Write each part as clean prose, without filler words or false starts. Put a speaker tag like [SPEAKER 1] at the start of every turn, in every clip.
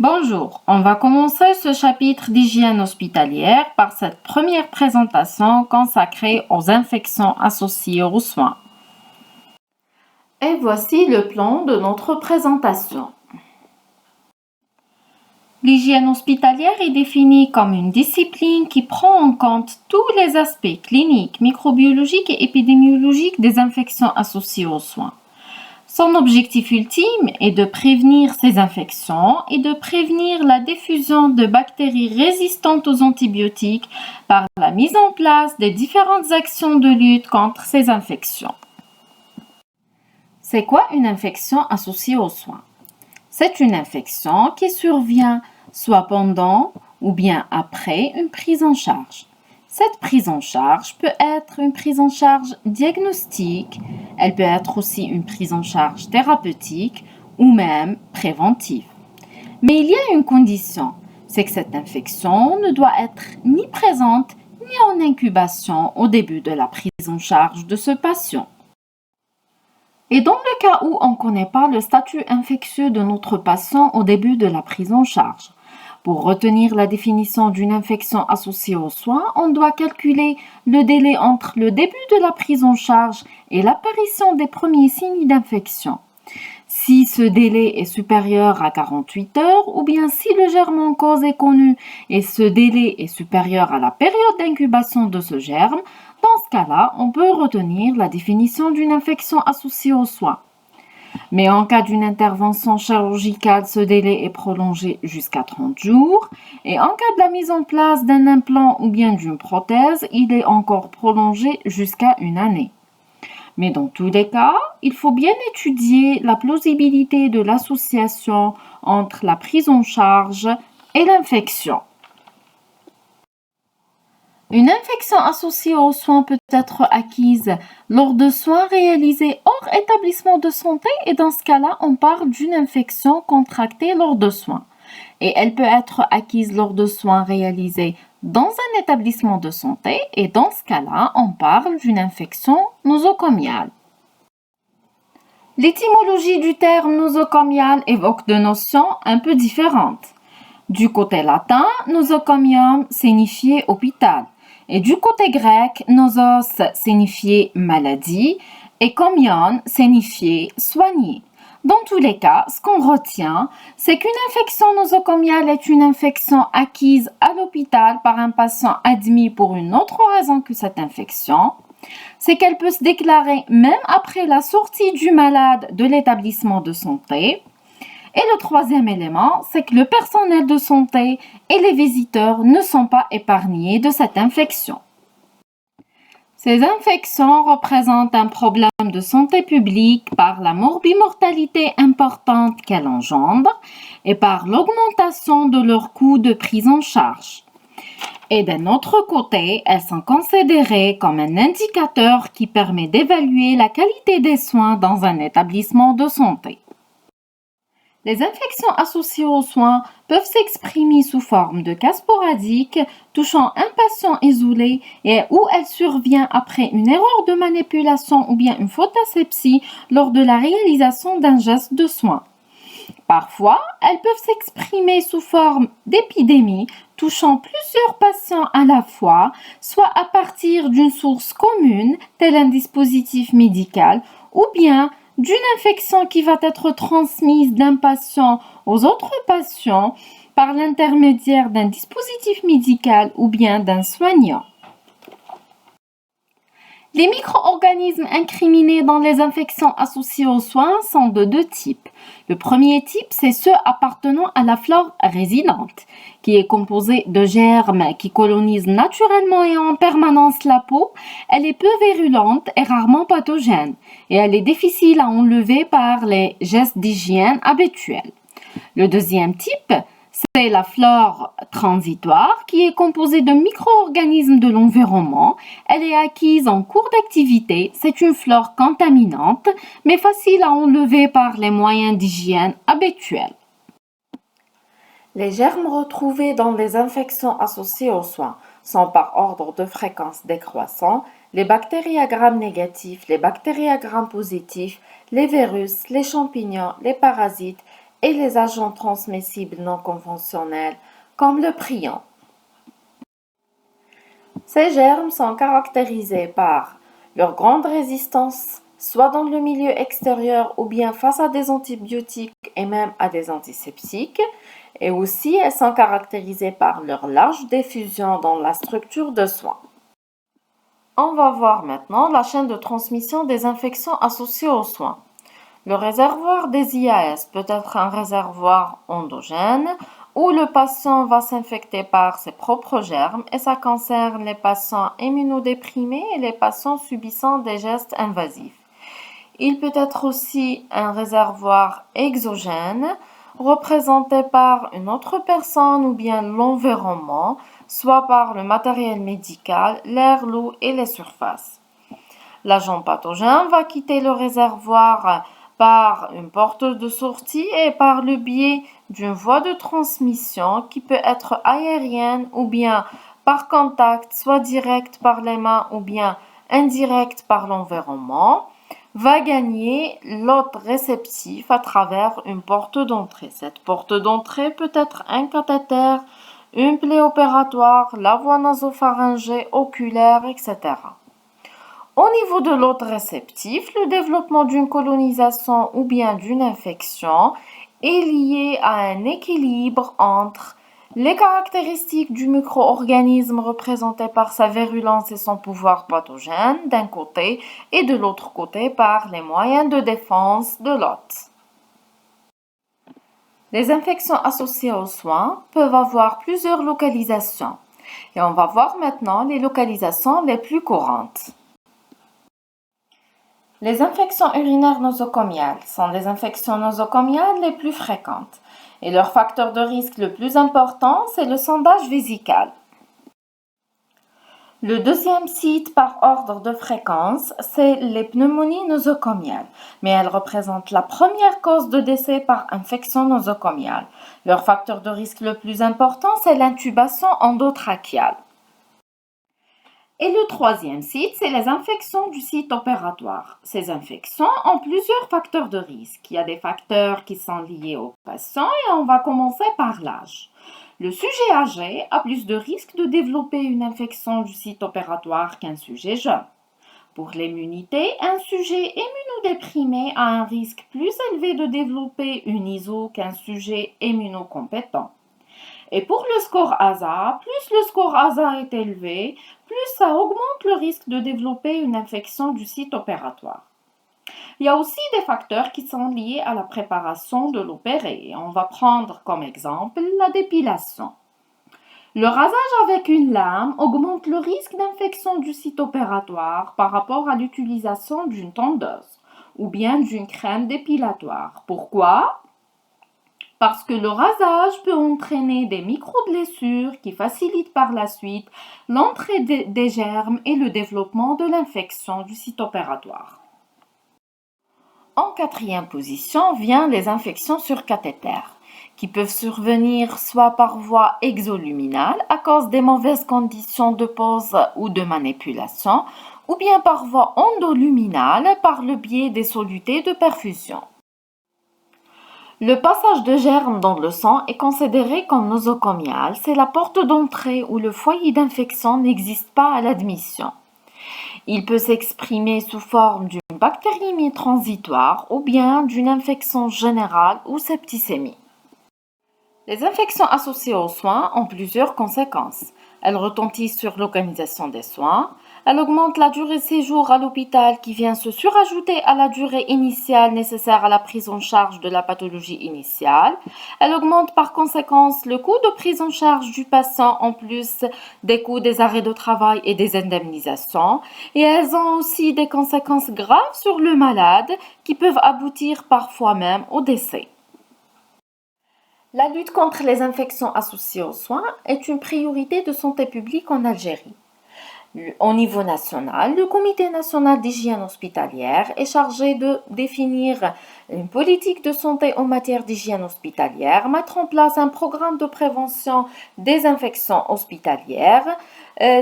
[SPEAKER 1] Bonjour, on va commencer ce chapitre d'hygiène hospitalière par cette première présentation consacrée aux infections associées aux soins. Et voici le plan de notre présentation. L'hygiène hospitalière est définie comme une discipline qui prend en compte tous les aspects cliniques, microbiologiques et épidémiologiques des infections associées aux soins. Son objectif ultime est de prévenir ces infections et de prévenir la diffusion de bactéries résistantes aux antibiotiques par la mise en place des différentes actions de lutte contre ces infections. C'est quoi une infection associée aux soins? C'est une infection qui survient soit pendant ou bien après une prise en charge. Cette prise en charge peut être une prise en charge diagnostique, elle peut être aussi une prise en charge thérapeutique ou même préventive. Mais il y a une condition, c'est que cette infection ne doit être ni présente ni en incubation au début de la prise en charge de ce patient. Et dans le cas où on ne connaît pas le statut infectieux de notre patient au début de la prise en charge, pour retenir la définition d'une infection associée aux soins, on doit calculer le délai entre le début de la prise en charge et l'apparition des premiers signes d'infection. Si ce délai est supérieur à 48 heures ou bien si le germe en cause est connu et ce délai est supérieur à la période d'incubation de ce germe, dans ce cas-là, on peut retenir la définition d'une infection associée aux soins. Mais en cas d'une intervention chirurgicale, ce délai est prolongé jusqu'à 30 jours. Et en cas de la mise en place d'un implant ou bien d'une prothèse, il est encore prolongé jusqu'à une année. Mais dans tous les cas, il faut bien étudier la plausibilité de l'association entre la prise en charge et l'infection. Une infection associée aux soins peut être acquise lors de soins réalisés hors établissement de santé et dans ce cas-là, on parle d'une infection contractée lors de soins. Et elle peut être acquise lors de soins réalisés dans un établissement de santé et dans ce cas-là, on parle d'une infection nosocomiale. L'étymologie du terme nosocomial évoque deux notions un peu différentes. Du côté latin, nosocomium signifiait hôpital. Et du côté grec, nosos signifiait maladie et comion signifiait soigner. Dans tous les cas, ce qu'on retient, c'est qu'une infection nosocomiale est une infection acquise à l'hôpital par un patient admis pour une autre raison que cette infection. C'est qu'elle peut se déclarer même après la sortie du malade de l'établissement de santé. Et le troisième élément, c'est que le personnel de santé et les visiteurs ne sont pas épargnés de cette infection. Ces infections représentent un problème de santé publique par la morbimortalité importante qu'elles engendrent et par l'augmentation de leur coût de prise en charge. Et d'un autre côté, elles sont considérées comme un indicateur qui permet d'évaluer la qualité des soins dans un établissement de santé. Les infections associées aux soins peuvent s'exprimer sous forme de cas sporadiques touchant un patient isolé et où elle survient après une erreur de manipulation ou bien une faute d'asepsie lors de la réalisation d'un geste de soin. Parfois, elles peuvent s'exprimer sous forme d'épidémies touchant plusieurs patients à la fois, soit à partir d'une source commune, tel un dispositif médical, ou bien d'une infection qui va être transmise d'un patient aux autres patients par l'intermédiaire d'un dispositif médical ou bien d'un soignant. Les micro-organismes incriminés dans les infections associées aux soins sont de deux types. Le premier type, c'est ceux appartenant à la flore résidente, qui est composée de germes qui colonisent naturellement et en permanence la peau. Elle est peu virulente et rarement pathogène, et elle est difficile à enlever par les gestes d'hygiène habituels. Le deuxième type, c'est la flore transitoire qui est composée de micro-organismes de l'environnement. Elle est acquise en cours d'activité. C'est une flore contaminante, mais facile à enlever par les moyens d'hygiène habituels. Les germes retrouvés dans les infections associées aux soins sont par ordre de fréquence décroissant les bactéries à gram négatifs, les bactéries à gram positifs, les virus, les champignons, les parasites et les agents transmissibles non conventionnels comme le prion. Ces germes sont caractérisés par leur grande résistance, soit dans le milieu extérieur ou bien face à des antibiotiques et même à des antiseptiques, et aussi elles sont caractérisées par leur large diffusion dans la structure de soins. On va voir maintenant la chaîne de transmission des infections associées aux soins. Le réservoir des IAS peut être un réservoir endogène où le patient va s'infecter par ses propres germes et ça concerne les patients immunodéprimés et les patients subissant des gestes invasifs. Il peut être aussi un réservoir exogène représenté par une autre personne ou bien l'environnement, soit par le matériel médical, l'air, l'eau et les surfaces. L'agent pathogène va quitter le réservoir par une porte de sortie et par le biais d'une voie de transmission qui peut être aérienne ou bien par contact, soit direct par les mains ou bien indirect par l'environnement, va gagner l'hôte réceptif à travers une porte d'entrée. Cette porte d'entrée peut être un cathéter, une plaie opératoire, la voie nasopharyngée, oculaire, etc. Au niveau de l'hôte réceptif, le développement d'une colonisation ou bien d'une infection est lié à un équilibre entre les caractéristiques du micro-organisme représenté par sa virulence et son pouvoir pathogène d'un côté et de l'autre côté par les moyens de défense de l'hôte. Les infections associées aux soins peuvent avoir plusieurs localisations et on va voir maintenant les localisations les plus courantes. Les infections urinaires nosocomiales sont les infections nosocomiales les plus fréquentes et leur facteur de risque le plus important, c'est le sondage vésical. Le deuxième site par ordre de fréquence, c'est les pneumonies nosocomiales, mais elles représentent la première cause de décès par infection nosocomiale. Leur facteur de risque le plus important, c'est l'intubation endotrachéale. Et le troisième site, c'est les infections du site opératoire. Ces infections ont plusieurs facteurs de risque. Il y a des facteurs qui sont liés au patient et on va commencer par l'âge. Le sujet âgé a plus de risques de développer une infection du site opératoire qu'un sujet jeune. Pour l'immunité, un sujet immunodéprimé a un risque plus élevé de développer une ISO qu'un sujet immunocompétent. Et pour le score ASA, plus le score ASA est élevé, plus ça augmente le risque de développer une infection du site opératoire. Il y a aussi des facteurs qui sont liés à la préparation de l'opéré. On va prendre comme exemple la dépilation. Le rasage avec une lame augmente le risque d'infection du site opératoire par rapport à l'utilisation d'une tondeuse ou bien d'une crème dépilatoire. Pourquoi ? Parce que le rasage peut entraîner des micro-blessures qui facilitent par la suite l'entrée des germes et le développement de l'infection du site opératoire. En quatrième position vient les infections sur cathéter, qui peuvent survenir soit par voie exoluminale à cause des mauvaises conditions de pose ou de manipulation, ou bien par voie endoluminale par le biais des solutés de perfusion. Le passage de germes dans le sang est considéré comme nosocomial. C'est la porte d'entrée où le foyer d'infection n'existe pas à l'admission. Il peut s'exprimer sous forme d'une bactériémie transitoire ou bien d'une infection générale ou septicémie. Les infections associées aux soins ont plusieurs conséquences. Elles retentissent sur l'organisation des soins, elles augmentent la durée de séjour à l'hôpital qui vient se surajouter à la durée initiale nécessaire à la prise en charge de la pathologie initiale. Elles augmentent par conséquence le coût de prise en charge du patient en plus des coûts des arrêts de travail et des indemnisations. Et elles ont aussi des conséquences graves sur le malade qui peuvent aboutir parfois même au décès. La lutte contre les infections associées aux soins est une priorité de santé publique en Algérie. Au niveau national, le Comité national d'hygiène hospitalière est chargé de définir une politique de santé en matière d'hygiène hospitalière, mettre en place un programme de prévention des infections hospitalières,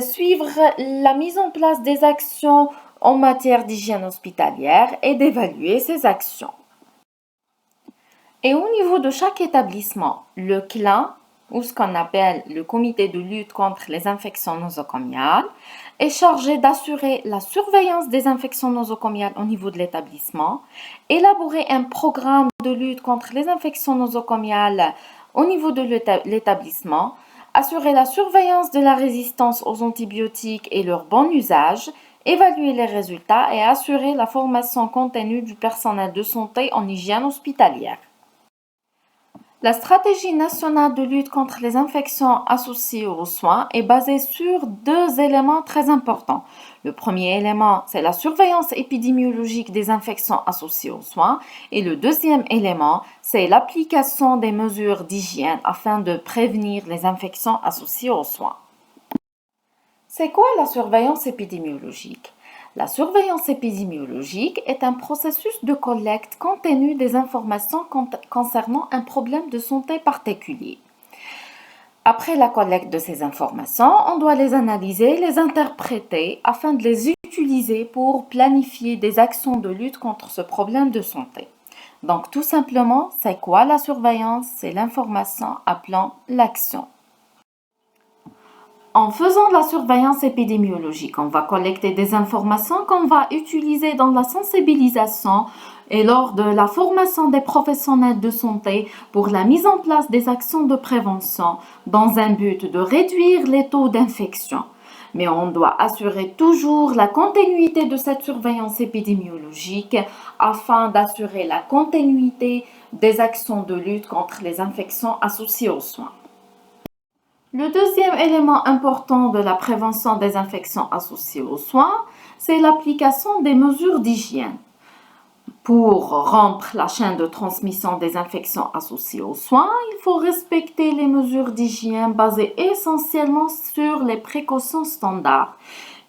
[SPEAKER 1] suivre la mise en place des actions en matière d'hygiène hospitalière et d'évaluer ces actions. Et au niveau de chaque établissement, le CLA, ou ce qu'on appelle le comité de lutte contre les infections nosocomiales, est chargé d'assurer la surveillance des infections nosocomiales au niveau de l'établissement, élaborer un programme de lutte contre les infections nosocomiales au niveau de l'établissement, assurer la surveillance de la résistance aux antibiotiques et leur bon usage, évaluer les résultats et assurer la formation continue du personnel de santé en hygiène hospitalière. La stratégie nationale de lutte contre les infections associées aux soins est basée sur deux éléments très importants. Le premier élément, c'est la surveillance épidémiologique des infections associées aux soins. Et le deuxième élément, c'est l'application des mesures d'hygiène afin de prévenir les infections associées aux soins. C'est quoi la surveillance épidémiologique? La surveillance épidémiologique est un processus de collecte continue des informations concernant un problème de santé particulier. Après la collecte de ces informations, on doit les analyser, les interpréter afin de les utiliser pour planifier des actions de lutte contre ce problème de santé. Donc tout simplement, c'est quoi la surveillance? C'est l'information appelant l'action. En faisant de la surveillance épidémiologique, on va collecter des informations qu'on va utiliser dans la sensibilisation et lors de la formation des professionnels de santé pour la mise en place des actions de prévention dans un but de réduire les taux d'infection. Mais on doit assurer toujours la continuité de cette surveillance épidémiologique afin d'assurer la continuité des actions de lutte contre les infections associées aux soins. Le deuxième élément important de la prévention des infections associées aux soins, c'est l'application des mesures d'hygiène. Pour rompre la chaîne de transmission des infections associées aux soins, il faut respecter les mesures d'hygiène basées essentiellement sur les précautions standards,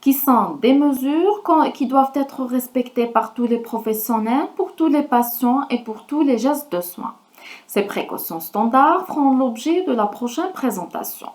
[SPEAKER 1] qui sont des mesures qui doivent être respectées par tous les professionnels, pour tous les patients et pour tous les gestes de soins. Ces précautions standards feront l'objet de la prochaine présentation.